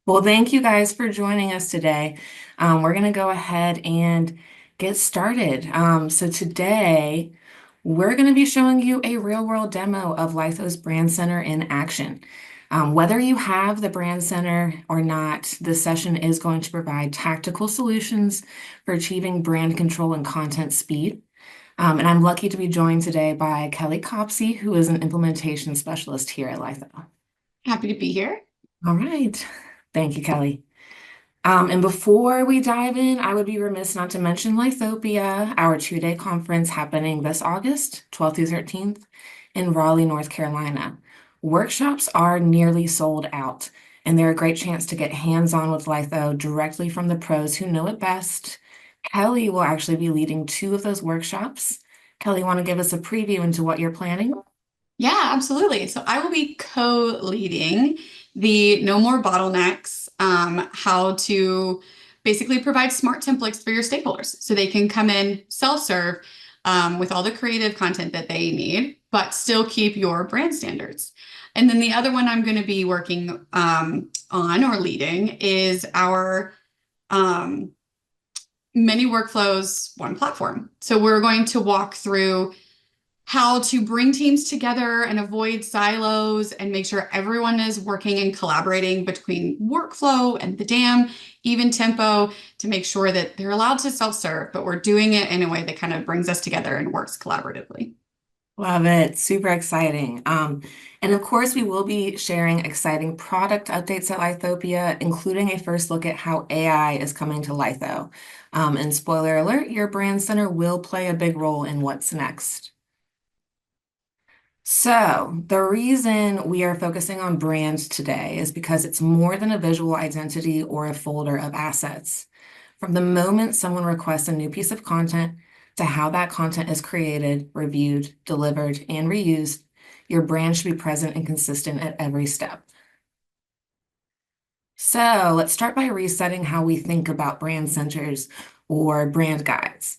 Well, thank you guys for joining us today. We're going to go ahead and get started. So today, we're going to be showing you a real-world demo of Lytho's Brand Center in action. Whether you have the Brand Center or not, this session is going to provide tactical solutions for achieving brand control and content speed. And I'm lucky to be joined today by Kelly Copsey, who is an implementation specialist here at Lytho. Happy to be here. All right. Thank you, Kelly. And before we dive in, I would be remiss not to mention Lythopia, our two-day conference happening this August, 12th through 13th, in Raleigh, North Carolina. Workshops are nearly sold out, and they're a great chance to get hands-on with Lytho directly from the pros who know it best. Kelly will actually be leading two of those workshops. Kelly, want to give us a preview into what you're planning? Yeah, absolutely. So I will be co-leading the No More Bottlenecks, how to basically provide smart templates for your stakeholders so they can come in self-serve with all the creative content that they need, but still keep your brand standards. And then the other one I'm going to be working on or leading is our many workflows, one platform. So we're going to walk through how to bring teams together and avoid silos and make sure everyone is working and collaborating between workflow and the DAM, even tempo, to make sure that they're allowed to self-serve, but we're doing it in a way that kind of brings us together and works collaboratively. Love it. Super exciting. And of course, we will be sharing exciting product updates at Lythopia, including a first look at how AI is coming to Lytho. And spoiler alert, your brand center will play a big role in what's next. So the reason we are focusing on brands today is because it's more than a visual identity or a folder of assets. From the moment someone requests a new piece of content to how that content is created, reviewed, delivered, and reused, your brand should be present and consistent at every step. So let's start by resetting how we think about brand centers or brand guides.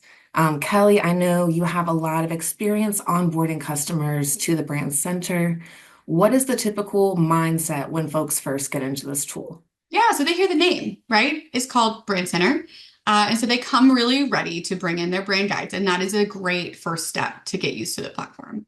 Kelly, I know you have a lot of experience onboarding customers to the brand center. What is the typical mindset when folks first get into this tool? Yeah, so they hear the name, right? It's called Brand Center. And so they come really ready to bring in their brand guides. And that is a great first step to get used to the platform.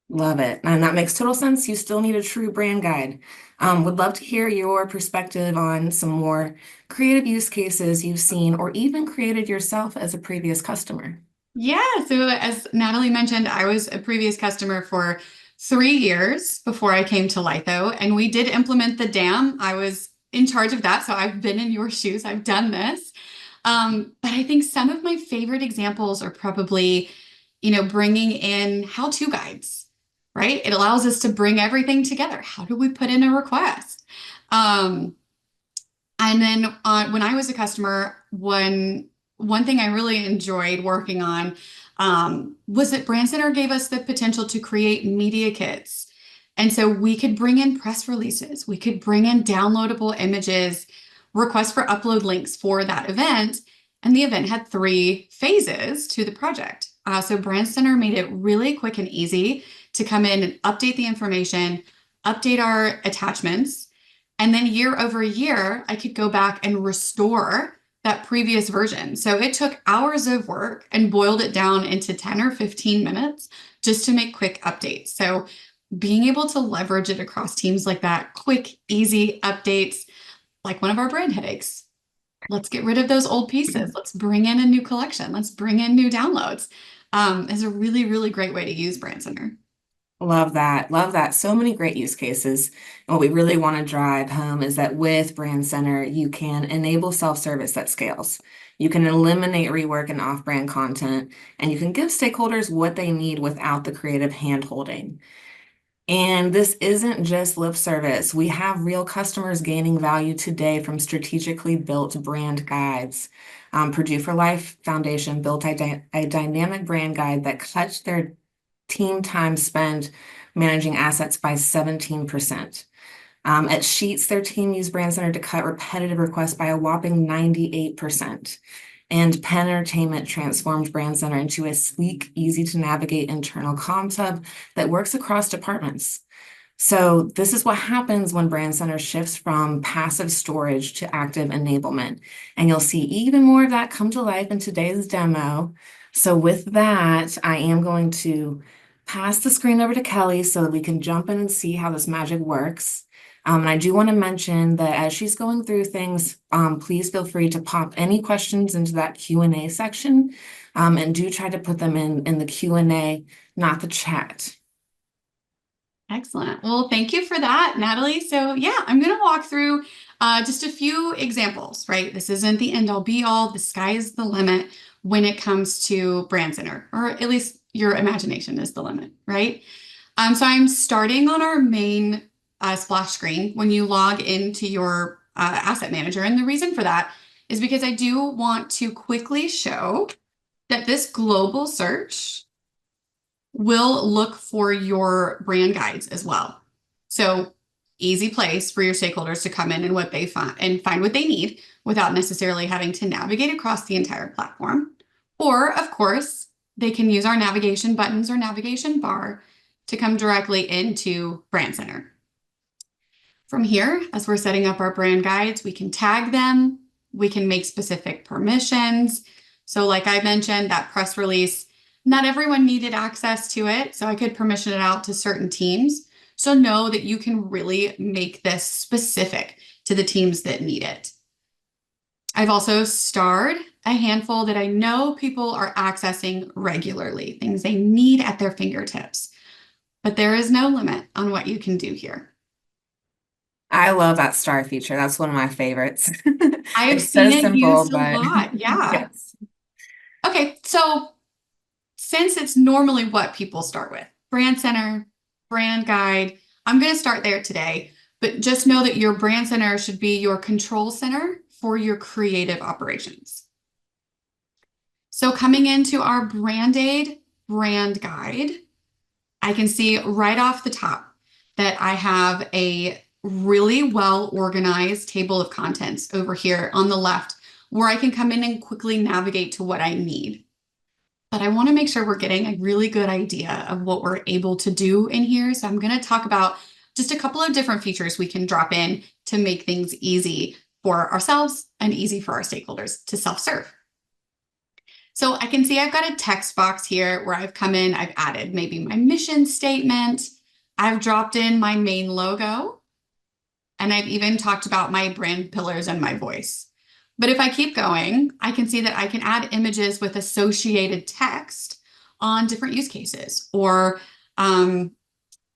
Love it. And that makes total sense. You still need a true brand guide. Would love to hear your perspective on some more creative use cases you've seen or even created yourself as a previous customer. Yeah, so as Natalie mentioned, I was a previous customer for 3 years before I came to Litho, and we did implement the DAM. I was in charge of that, so I've been in your shoes. I've done this. But I think some of my favorite examples are probably, bringing in how-to guides, right? It allows us to bring everything together. How do we put in a request? And then when I was a customer, one thing I really enjoyed working on was that Brand Center gave us the potential to create media kits. And so we could bring in press releases, we could bring in downloadable images, request for upload links for that event. And the event had 3 phases to the project. So Brand Center made it really quick and easy to come in and update the information, update our attachments. And then year over year, I could go back and restore that previous version. So it took hours of work and boiled it down into 10 or 15 minutes just to make quick updates. So being able to leverage it across teams like that, quick, easy updates, like one of our brand headaches. Let's get rid of those old pieces. Let's bring in a new collection. Let's bring in new downloads. Is a really, really great way to use Brand Center. Love that. Love that. So many great use cases. And what we really want to drive home is that with Brand Center, you can enable self-service that scales. You can eliminate rework and off-brand content, and you can give stakeholders what they need without the creative hand-holding. And this isn't just lip service. We have real customers gaining value today from strategically built brand guides. Purdue for Life Foundation built a dynamic brand guide that cuts their team time spent managing assets by 17%. At Sheets, their team used Brand Center to cut repetitive requests by a whopping 98%. And Penn Entertainment transformed Brand Center into a sleek, easy to navigate internal comms hub that works across departments. So this is what happens when Brand Center shifts from passive storage to active enablement. And you'll see even more of that come to life in today's demo. So with that, I am going to pass the screen over to Kelly so that we can jump in and see how this magic works. And I do want to mention that as she's going through things, please feel free to pop any questions into that Q&A section, and do try to put them in the Q&A, not the chat. Excellent. Well, thank you for that, Natalie. So yeah, I'm going to walk through just a few examples, right? This isn't the end all be all. The sky is the limit when it comes to Brand Center, or at least your imagination is the limit, right? So I'm starting on our main splash screen when you log into your asset manager. And the reason for that is because I do want to quickly show that this global search will look for your brand guides as well. So easy place for your stakeholders to come in and what they find and find what they need without necessarily having to navigate across the entire platform. Or of course, they can use our navigation buttons or navigation bar to come directly into Brand Center. From here, as we're setting up our brand guides, we can tag them, we can make specific permissions. So like I mentioned, that press release, not everyone needed access to it, so I could permission it out to certain teams. So know that you can really make this specific to the teams that need it. I've also starred a handful that I know people are accessing regularly, things they need at their fingertips. But there is no limit on what you can do here. I love that star feature. That's one of my favorites. I have It's so seen it simple, used a but lot. Yeah. yes. Okay, so since it's normally what people start with, Brand Center, brand guide, I'm going to start there today, but just know that your Brand Center should be your control center for your creative operations. So coming into our Brand Aid brand guide, I can see right off the top that I have a really well organized table of contents over here on the left where I can come in and quickly navigate to what I need. But I want to make sure we're getting a really good idea of what we're able to do in here. So I'm going to talk about just a couple of different features we can drop in to make things easy for ourselves and easy for our stakeholders to self-serve. So I can see I've got a text box here where I've come in, I've added maybe my mission statement, I've dropped in my main logo, and I've even talked about my brand pillars and my voice. But if I keep going, I can see that I can add images with associated text on different use cases, or how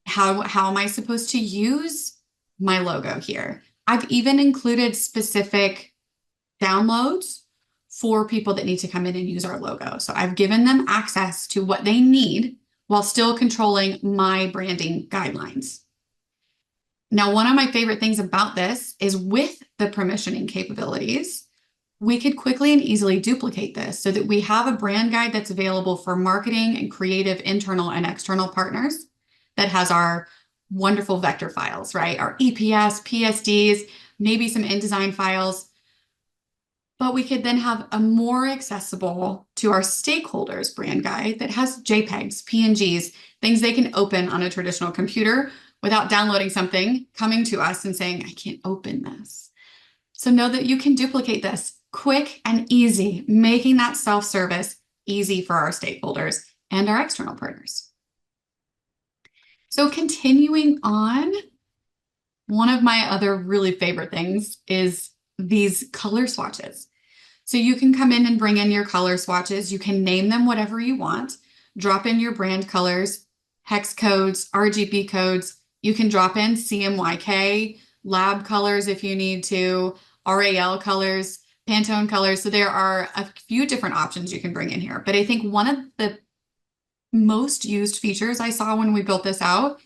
am I supposed to use my logo here? I've even included specific downloads for people that need to come in and use our logo. So I've given them access to what they need while still controlling my branding guidelines. Now, one of my favorite things about this is with the permissioning capabilities, we could quickly and easily duplicate this so that we have a brand guide that's available for marketing and creative internal and external partners that has our wonderful vector files, right? Our EPS, PSDs, maybe some InDesign files. But we could then have a more accessible to our stakeholders brand guide that has JPEGs, PNGs, things they can open on a traditional computer without downloading something, coming to us and saying, I can't open this. So know that you can duplicate this quick and easy, making that self-service easy for our stakeholders and our external partners. So continuing on, one of my other really favorite things is these color swatches. So you can come in and bring in your color swatches. You can name them whatever you want, drop in your brand colors, hex codes, RGB codes. You can drop in CMYK, lab colors if you need to, RAL colors, Pantone colors. So there are a few different options you can bring in here. But I think one of the most used features I saw when we built this out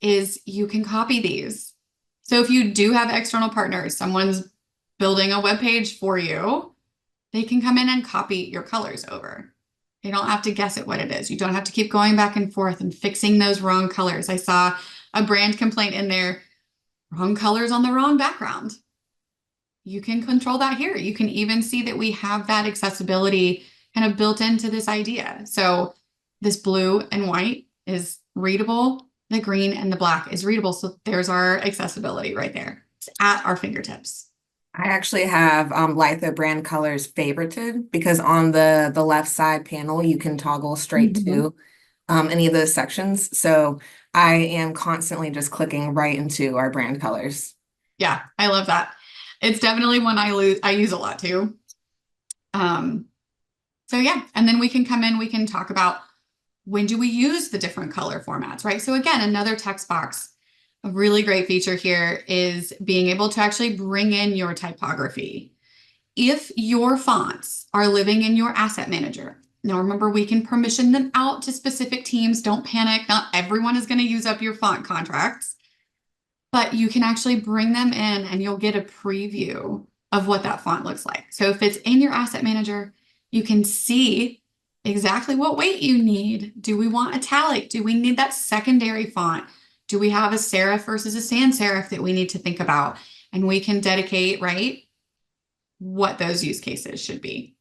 is you can copy these. So if you do have external partners, someone's building a web page for you, they can come in and copy your colors over. They don't have to guess at what it is. You don't have to keep going back and forth and fixing those wrong colors. I saw a brand complaint in there, wrong colors on the wrong background. You can control that here. You can even see that we have that accessibility kind of built into this idea. So this blue and white is readable. the green, and the black is readable. So there's our accessibility right there. It's at our fingertips. I actually have Lytho brand colors favorited because on the left side panel you can toggle straight Mhm. to any of those sections. So I am constantly just clicking right into our brand colors. Yeah, I love that. It's definitely one I use a lot too. Um, so yeah, and then we can come in, we can talk about when do we use the different color formats, right? So again, another text box. A really great feature here is being able to actually bring in your typography. If your fonts are living in your asset manager, now remember, we can permission them out to specific teams. Don't panic. Not everyone is going to use up your font contracts, but you can actually bring them in and you'll get a preview of what that font looks like. So if it's in your asset manager, you can see exactly what weight you need. Do we want italic? Do we need that secondary font? Do we have a serif versus a sans serif that we need to think about? And we can dedicate, right, what those use cases should be.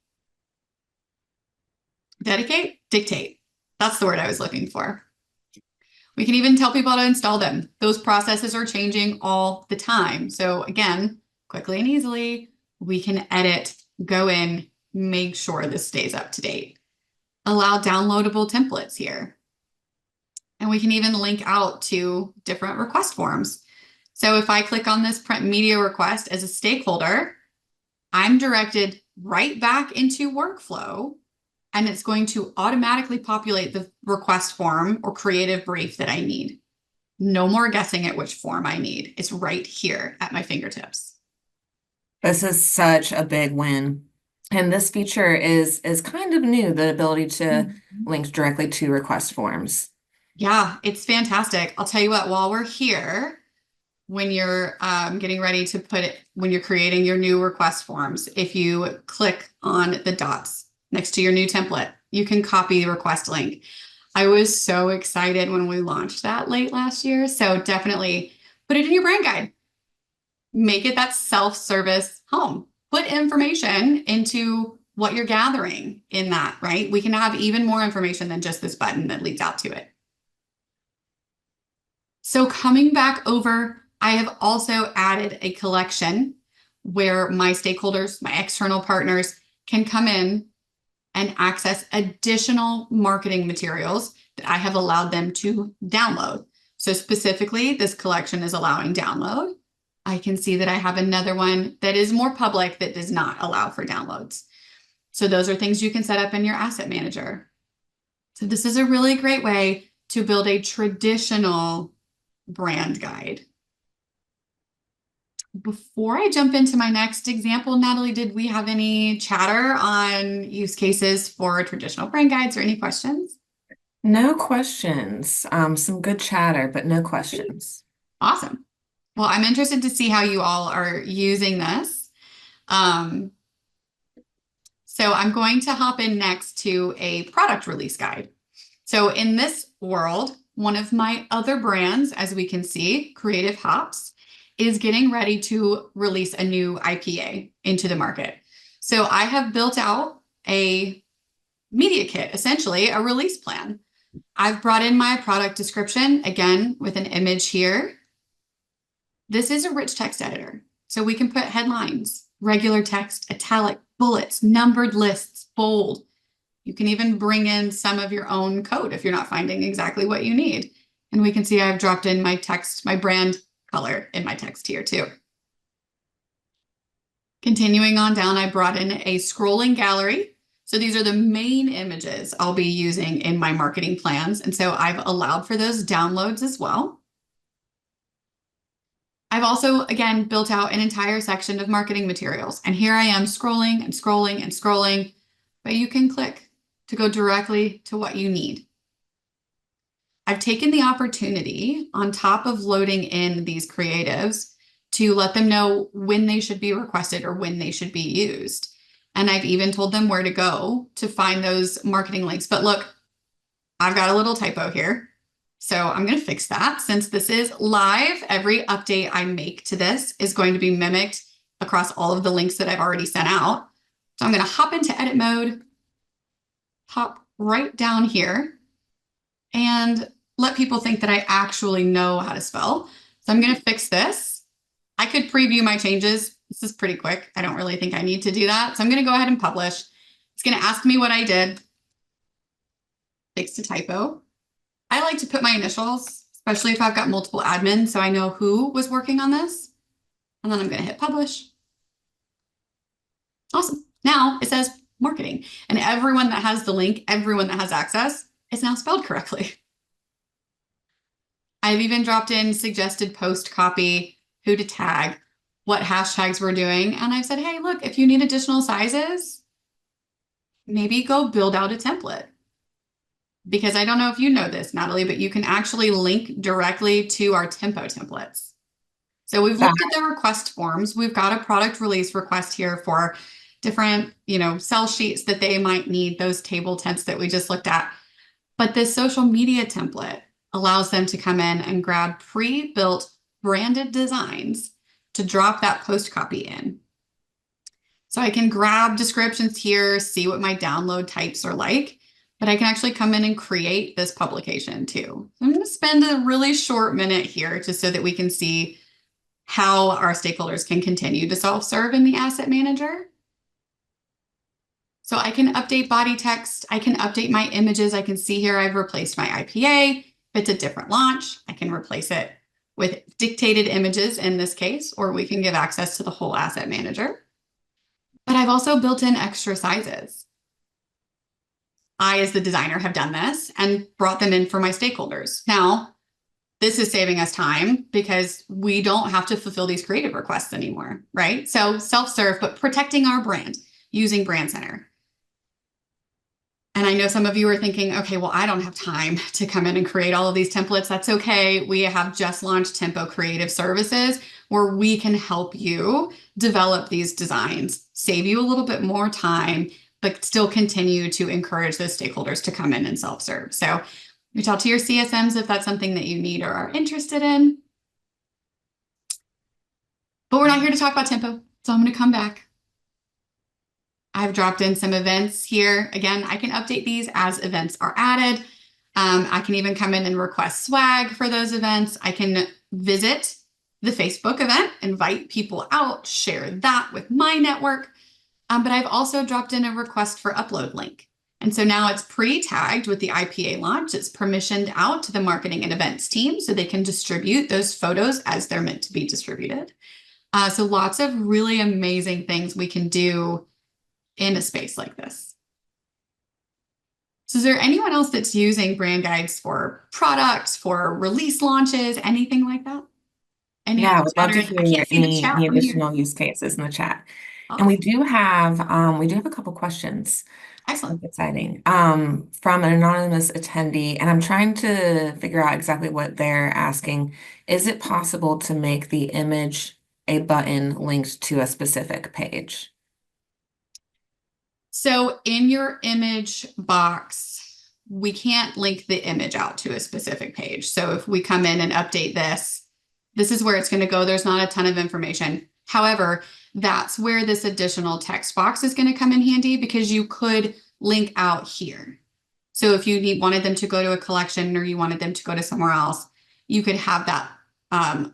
Dedicate, dictate. That's the word I was looking for. We can even tell people how to install them. Those processes are changing all the time. So again, quickly and easily, we can edit, go in, make sure this stays up to date. Allow downloadable templates here. And we can even link out to different request forms. So if I click on this print media request as a stakeholder, I'm directed right back into workflow, and it's going to automatically populate the request form or creative brief that I need. No more guessing at which form I need. It's right here at my fingertips. This is such a big win. And this feature is kind of new, the ability to Mhm. link directly to request forms. Yeah, it's fantastic. I'll tell you what, while we're here, when you're getting ready to put it, when you're creating your new request forms, if you click on the dots next to your new template, you can copy the request link. I was so excited when we launched that late last year. So definitely put it in your brand guide. Make it that self-service home. Put information into what you're gathering in that, right? We can have even more information than just this button that leads out to it. So coming back over, I have also added a collection where my stakeholders, my external partners can come in and access additional marketing materials that I have allowed them to download. So specifically, this collection is allowing download. I can see that I have another one that is more public that does not allow for downloads. So those are things you can set up in your asset manager. So this is a really great way to build a traditional brand guide. Before I jump into my next example, Natalie, did we have any chatter on use cases for traditional brand guides or any questions? No questions. Some good chatter, but no questions. Awesome. Well, I'm interested to see how you all are using this. Um, so I'm going to hop in next to a product release guide. So in this world, one of my other brands, as we can see, Creative Hops, is getting ready to release a new IPA into the market. So I have built out a media kit, essentially a release plan. I've brought in my product description, again, with an image here. This is a rich text editor. So we can put headlines, regular text, italic, bullets, numbered lists, bold. You can even bring in some of your own code if you're not finding exactly what you need. And we can see I've dropped in my text, my brand color in my text here too. Continuing on down, I brought in a scrolling gallery. So these are the main images I'll be using in my marketing plans. And so I've allowed for those downloads as well. I've also, again, built out an entire section of marketing materials. And here I am scrolling and scrolling and scrolling, but you can click to go directly to what you need. I've taken the opportunity on top of loading in these creatives to let them know when they should be requested or when they should be used. And I've even told them where to go to find those marketing links. But look, I've got a little typo here. So I'm going to fix that. Since this is live, every update I make to this is going to be mimicked across all of the links that I've already sent out. So I'm going to hop into edit mode, hop right down here. And let people think that I actually know how to spell. So I'm going to fix this. I could preview my changes. This is pretty quick. I don't really think I need to do that. So I'm going to go ahead and publish. It's going to ask me what I did. Fixed a typo. I like to put my initials, especially if I've got multiple admins, so I know who was working on this. And then I'm going to hit publish. Awesome. Now it says marketing, and everyone that has the link, everyone that has access, is now spelled correctly. I've even dropped in suggested post copy, who to tag, what hashtags we're doing. And I've said, hey, look, if you need additional sizes, maybe go build out a template. Because I don't know if you know this, Natalie, but you can actually link directly to our tempo templates. So we've looked at the request forms. We've got a product release request here for different, sell sheets that they might need, those table tents that we just looked at. But this social media template allows them to come in and grab pre-built branded designs to drop that post copy in. So I can grab descriptions here, see what my download types are like, but I can actually come in and create this publication too. So I'm going to spend a really short minute here just so that we can see how our stakeholders can continue to self-serve in the asset manager. So I can update body text. I can update my images. I can see here I've replaced my IPA. If it's a different launch, I can replace it with dictated images in this case, or we can give access to the whole asset manager. But I've also built in extra sizes. I, as the designer, have done this and brought them in for my stakeholders. Now, this is saving us time because we don't have to fulfill these creative requests anymore, right? So self-serve, but protecting our brand using Brand Center. And I know some of you are thinking, okay, well, I don't have time to come in and create all of these templates. That's okay. We have just launched Tempo Creative Services where we can help you develop these designs, save you a little bit more time, but still continue to encourage those stakeholders to come in and self-serve. So reach out to your CSMs if that's something that you need or are interested in. But we're not here to talk about tempo, so I'm going to come back. I've dropped in some events here. Again, I can update these as events are added. I can even come in and request swag for those events. I can visit the Facebook event, invite people out, share that with my network. But I've also dropped in a request for upload link. And so now it's pre-tagged with the IPA launch. It's permissioned out to the marketing and events team so they can distribute those photos as they're meant to be distributed. So lots of really amazing things we can do in a space like this. So is there anyone else that's using brand guides for products, for release launches, anything like that? Yeah, I would love to hear I can't see the chat any from here. additional use cases in the chat. And Awesome. we do have a couple questions. Excellent. That's exciting. From an anonymous attendee, and I'm trying to figure out exactly what they're asking. Is it possible to make the image a button linked to a specific page? So in your image box, we can't link the image out to a specific page. So if we come in and update this, this is where it's going to go. There's not a ton of information. However, that's where this additional text box is going to come in handy because you could link out here. So if you wanted them to go to a collection or you wanted them to go to somewhere else, you could have that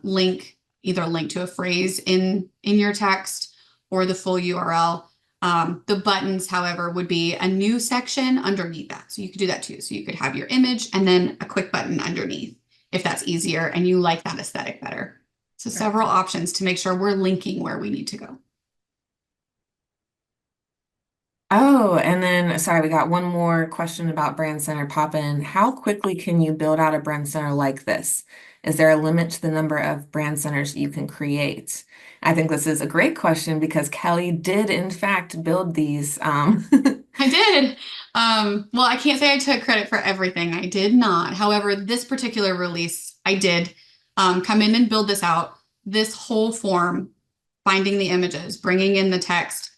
link, either link to a phrase in your text or the full URL. The buttons, however, would be a new section underneath that. So you could do that too. So you could have your image and then a quick button underneath if that's easier and you like that aesthetic better. So several options to make sure we're linking where we need to go. Oh, and then, sorry, we got one more question about Brand Center pop in. How quickly can you build out a Brand Center like this? Is there a limit to the number of Brand Centers you can create? I think this is a great question because Kelly did, in fact, build these. I did. Well, I can't say I took credit for everything. I did not. However, this particular release, I did come in and build this out. This whole form, finding the images, bringing in the text,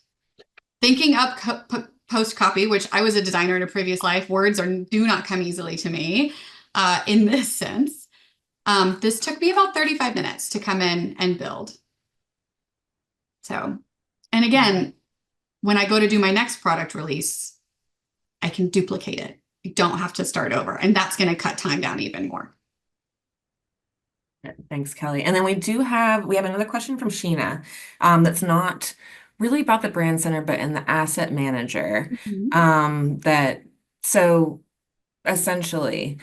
thinking up post copy, which I was a designer in a previous life. Words do not come easily to me in this sense. This took me about 35 minutes to come in and build. So, and again, when I go to do my next product release, I can duplicate it You don't have to start over, and that's going to cut time down even more. Thanks, Kelly. And then we have another question from Sheena, that's not really about the brand center, but in the asset manager. Mhm. That so essentially,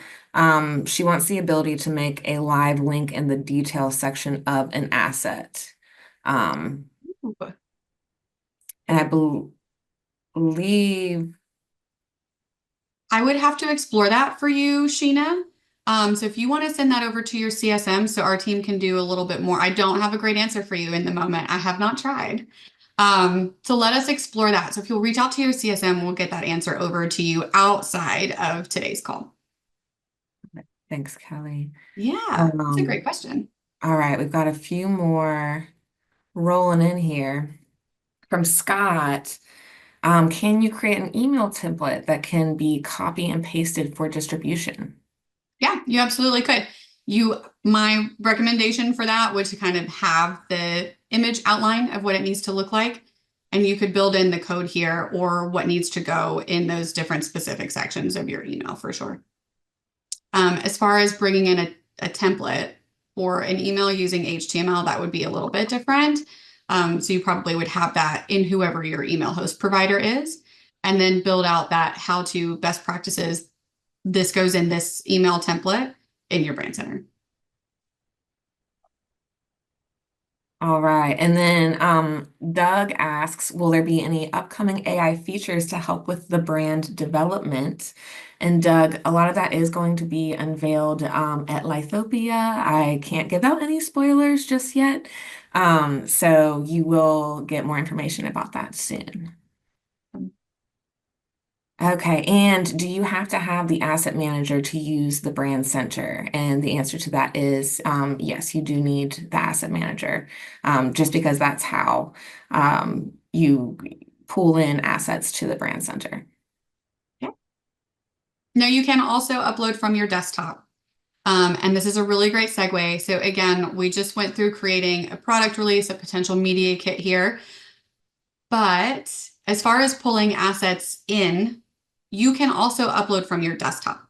she wants the ability to make a live link in the details section of an asset. Um, and I believe, I would have to explore that for you, Sheena. So if you want to send that over to your CSM so our team can do a little bit more, I don't have a great answer for you in the moment. I have not tried. So let us explore that. So if you'll reach out to your CSM, we'll get that answer over to you outside of today's call. thanks, Kelly. Yeah, that's a great Um, question. all right, we've got a few more rolling in here. From Scott, can you create an email template that can be copy and pasted for distribution? Yeah, you absolutely could. My recommendation for that would to kind of have the image outline of what it needs to look like. And you could build in the code here or what needs to go in those different specific sections of your email for sure. As far as bringing in a template for an email using HTML, that would be a little bit different. So you probably would have that in whoever your email host provider is, and then build out that how to best practices. This goes in this email template in your brand center. All right. And then Doug asks, will there be any upcoming AI features to help with the brand development? And Doug, a lot of that is going to be unveiled at Lythopia. I can't give out any spoilers just yet. So you will get more information about that soon. Okay, and do you have to have the asset manager to use the brand center? And the answer to that is yes, you do need the asset manager, just because that's how you pull in assets to the brand center. Okay. Now you can also upload from your desktop. And this is a really great segue. So again, we just went through creating a product release, a potential media kit here. But as far as pulling assets in, you can also upload from your desktop.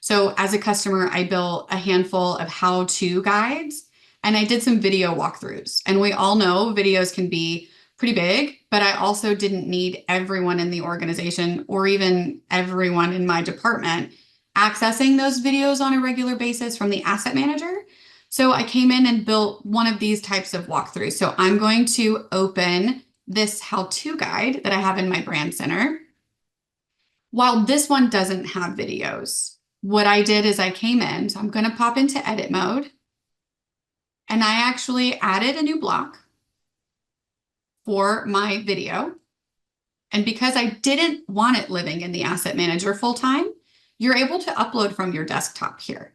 So as a customer, I built a handful of how-to guides and I did some video walkthroughs. And we all know videos can be pretty big, but I also didn't need everyone in the organization or even everyone in my department accessing those videos on a regular basis from the asset manager. So I came in and built one of these types of walkthroughs. So I'm going to open this how-to guide that I have in my brand center. While this one doesn't have videos, what I did is I came in, so I'm going to pop into edit mode, and I actually added a new block for my video. And because I didn't want it living in the asset manager full time, you're able to upload from your desktop here.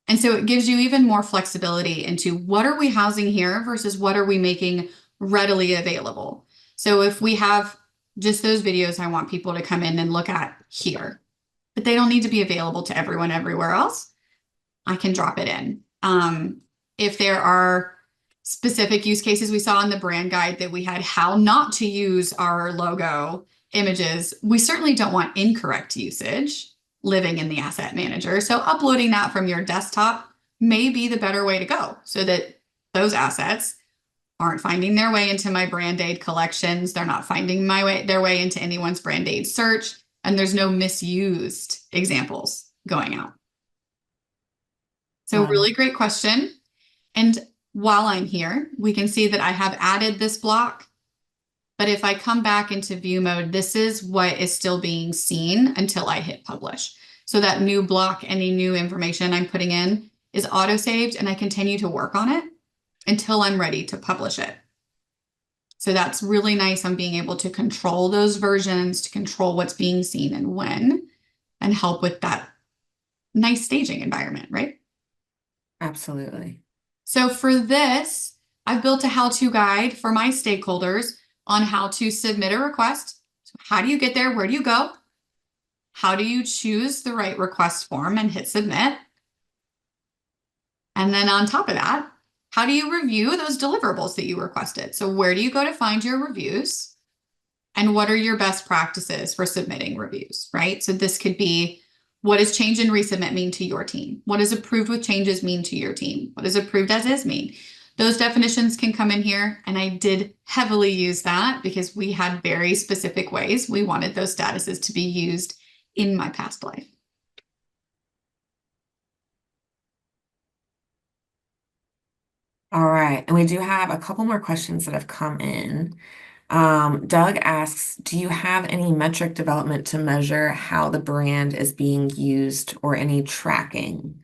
And so it gives you even more flexibility into what are we housing here versus what are we making readily available. So if we have just those videos I want people to come in and look at here, but they don't need to be available to everyone everywhere else, I can drop it in. If there are specific use cases we saw in the brand guide that we had how not to use our logo images, we certainly don't want incorrect usage living in the asset manager. So uploading that from your desktop may be the better way to go so that those assets aren't finding their way into my brand aid collections. They're not finding their way into anyone's brand aid search, and there's no misused examples going out. So really great question. And while I'm here, we can see that I have added this block. But if I come back into view mode, this is what is still being seen until I hit publish. So that new block, any new information I'm putting in is auto-saved and I continue to work on it until I'm ready to publish it. So that's really nice on being able to control those versions, to control what's being seen and when, and help with that nice staging environment, right? Absolutely. So for this, I've built a how-to guide for my stakeholders on how to submit a request. So how do you get there? Where do you go? How do you choose the right request form and hit submit? And then on top of that, how do you review those deliverables that you requested? So where do you go to find your reviews? And what are your best practices for submitting reviews, right? So this could be What does change and resubmit mean to your team? What does approved with changes mean to your team? What does approved as is mean? Those definitions can come in here, and I did heavily use that because we had very specific ways we wanted those statuses to be used in my past life. All right, and we do have a couple more questions that have come in. Doug asks, do you have any metric development to measure how the brand is being used or any tracking?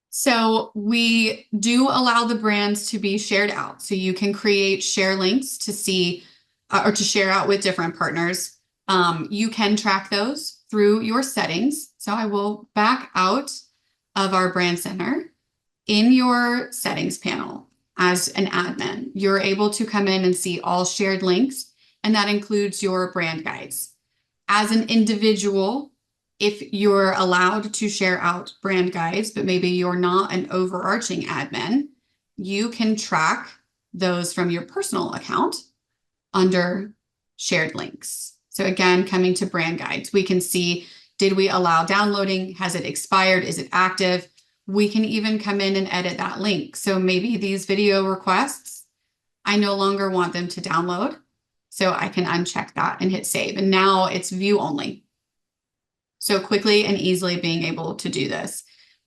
So we do allow the brands to be shared out. So you can create share links to see or to share out with different partners. You can track those through your settings. So I will back out of our brand center. In your settings panel, as an admin, you're able to come in and see all shared links, and that includes your brand guides. As an individual, if you're allowed to share out brand guides, but maybe you're not an overarching admin, you can track those from your personal account under shared links. So again, coming to brand guides, we can see, did we allow downloading? Has it expired? Is it active? We can even come in and edit that link. So maybe these video requests, I no longer want them to download. So I can uncheck that and hit save. And now it's view only. So quickly and easily being able to do this.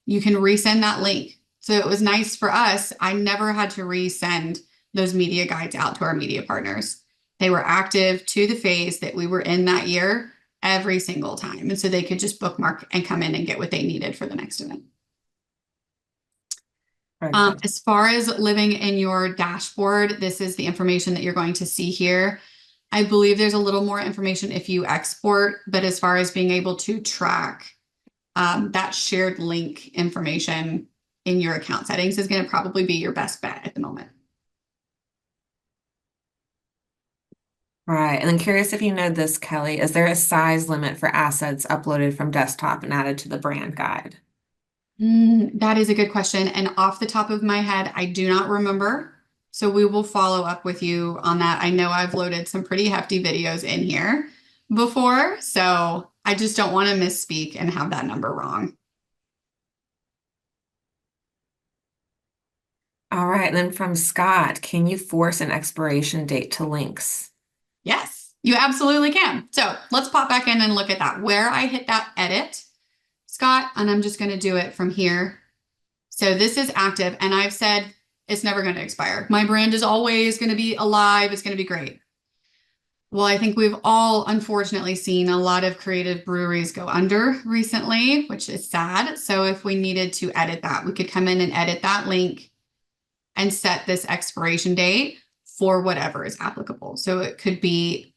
You can resend that link. So it was nice for us. I never had to resend those media guides out to our media partners. They were active to the phase that we were in that year every single time. And so they could just bookmark and come in and get what they needed for the next event. As far as living in your dashboard, this is the information that you're going to see here. I believe there's a little more information if you export, but as far as being able to track that shared link information in your account settings is going to probably be your best bet at the moment. Right. And then curious if you know this, Kelly, is there a size limit for assets uploaded from desktop and added to the brand guide? That is a good question. And off the top of my head, I do not remember. So we will follow up with you on that. I know I've loaded some pretty hefty videos in here before, so I just don't want to misspeak and have that number wrong. All right. And then from Scott, can you force an expiration date to links? Yes, you absolutely can. So let's pop back in and look at that. Where I hit that edit, Scott, and I'm just going to do it from here. So this is active, and I've said it's never going to expire. My brand is always going to be alive. It's going to be great. Well, I think we've all unfortunately seen a lot of creative breweries go under recently, which is sad. So if we needed to edit that, we could come in and edit that link and set this expiration date for whatever is applicable. So it could be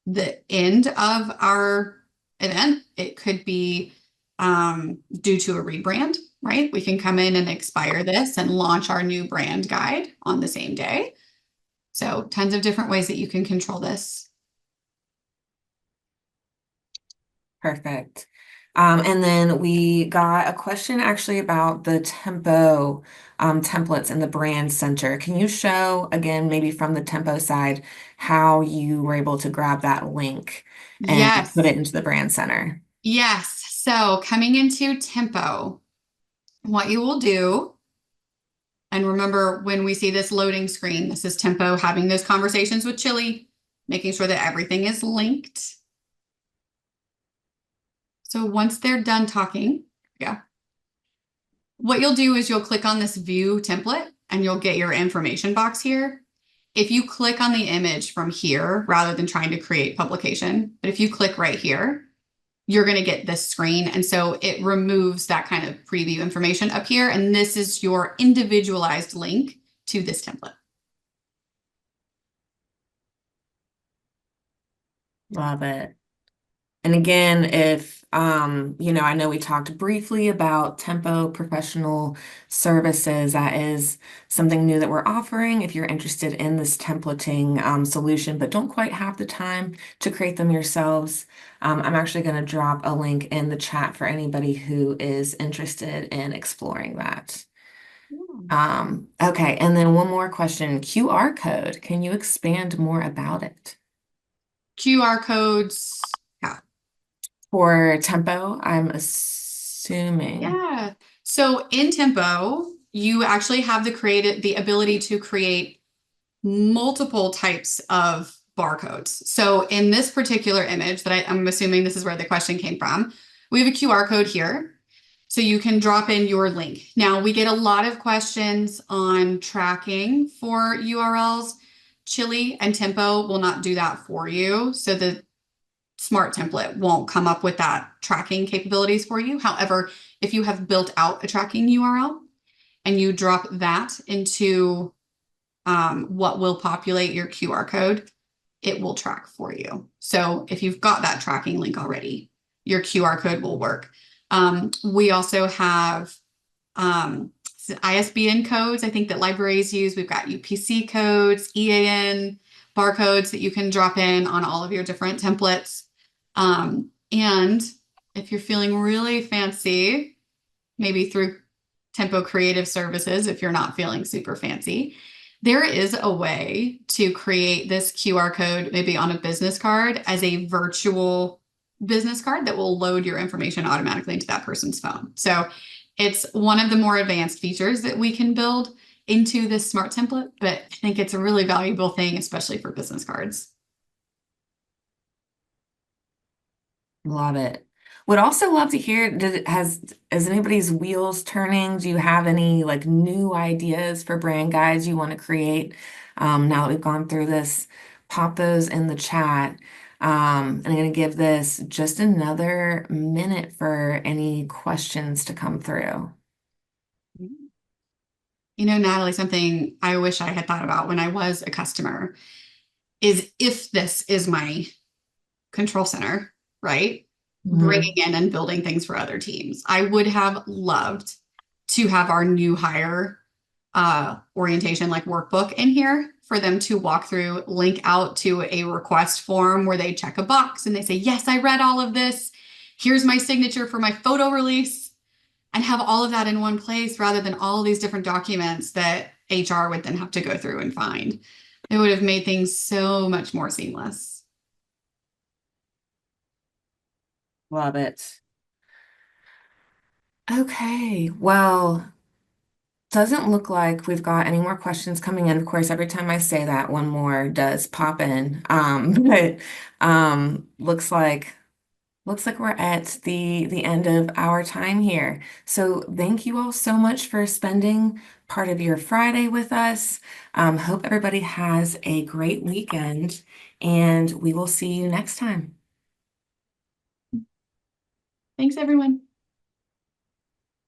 the end of our event. It could be due to a rebrand, right? We can come in and expire this and launch our new brand guide on the same day. So tons of different ways that you can control this. Perfect. And then we got a question actually about the tempo templates in the brand center. Can you show again, maybe from the tempo side, how you were able to grab that link and put Yes. it into the brand center? Yes. So coming into tempo, what you will do, and remember when we see this loading screen, this is tempo having those conversations with Chili, making sure that everything is linked. So once they're done talking, yeah, what you'll do is you'll click on this view template and you'll get your information box here. If you click on the image from here, rather than trying to create publication, but if you click right here, you're going to get this screen. And so it removes that kind of preview information up here. And this is your individualized link to this template. Love it. And again, if, I know we talked briefly about Tempo Professional Services. That is something new that we're offering if you're interested in this templating solution, but don't quite have the time to create them yourselves. I'm actually going to drop a link in the chat for anybody who is interested in exploring that. Okay, and then one more question. QR code. Can you expand more about it? QR codes. Yeah. For tempo, I'm assuming. Yeah. So in Tempo, you actually have the ability to create multiple types of barcodes. So in this particular image that I'm assuming this is where the question came from, we have a QR code here. So you can drop in your link. Now we get a lot of questions on tracking for URLs. Chili and Tempo will not do that for you. So the Smart template won't come up with that tracking capabilities for you. However, if you have built out a tracking URL and you drop that into what will populate your QR code, it will track for you. So if you've got that tracking link already, your QR code will work. We also have ISBN codes, I think that libraries use. We've got UPC codes, EAN barcodes that you can drop in on all of your different templates. And if you're feeling really fancy, maybe through Tempo Creative Services, if you're not feeling super fancy, there is a way to create this QR code maybe on a business card as a virtual business card that will load your information automatically into that person's phone. So it's one of the more advanced features that we can build into this smart template, but I think it's a really valuable thing, especially for business cards. Love it. Would also love to hear, is anybody's wheels turning? Do you have any like new ideas for brand guides you want to create? Now that we've gone through this, pop those in the chat. And I'm going to give this just another minute for any questions to come through. You know, Natalie, something I wish I had thought about when I was a customer is if this is my control center, right? Bringing Mhm. in and building things for other teams. I would have loved to have our new hire orientation like workbook in here for them to walk through, link out to a request form where they check a box and they say, yes, I read all of this. Here's my signature for my photo release, and have all of that in one place rather than all of these different documents that HR would then have to go through and find. It would have made things so much more seamless. Love it. Okay, well, doesn't look like we've got any more questions coming in. Of course, every time I say that, one more does pop in. But looks like we're at the end of our time here. So thank you all so much for spending part of your Friday with us. Hope everybody has a great weekend, and we will see you next time. Thanks, everyone.